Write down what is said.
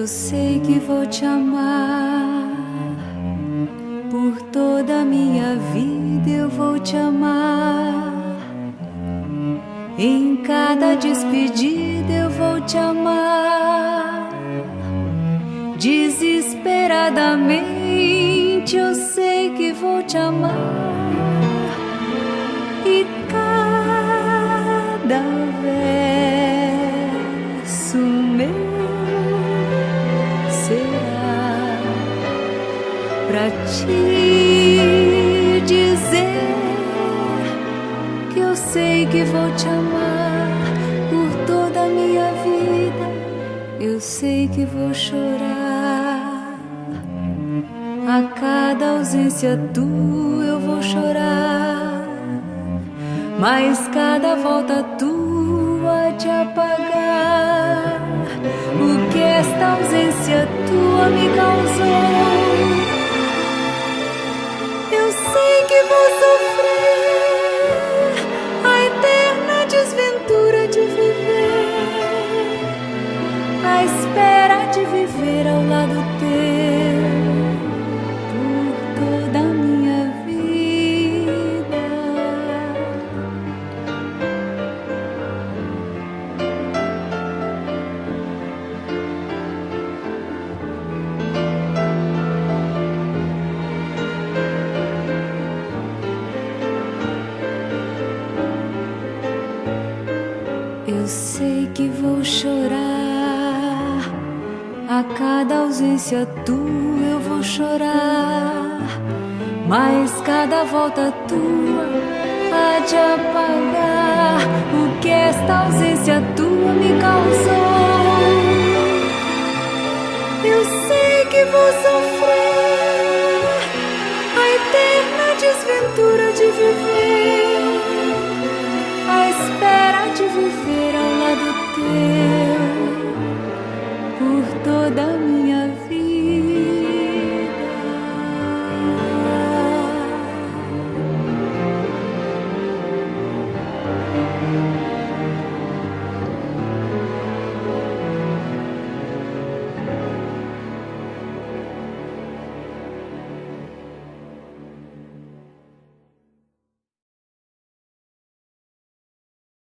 Eu sei que vou te amar por toda a minha vida, eu vou te amar. Em cada despedida eu vou te amar. Desesperadamente eu sei que vou te amar. E cada verso meu será pra te dizer que eu sei que vou te amar por toda a minha vida. Eu sei que vou chorar a cada ausência tua, eu vou chorar, mas cada volta tua te apagar o que esta ausência tua me causou. Eu sei que vou sofrer a eterna desventura de viver, a espera de viver ao lado teu por toda a minha vida. Eu sei que vou chorar a cada ausência tua, eu vou chorar, mas cada volta tua há de apagar o que esta ausência tua me causou. Eu sei que vou sofrer a eterna desventura de viver, a espera de viver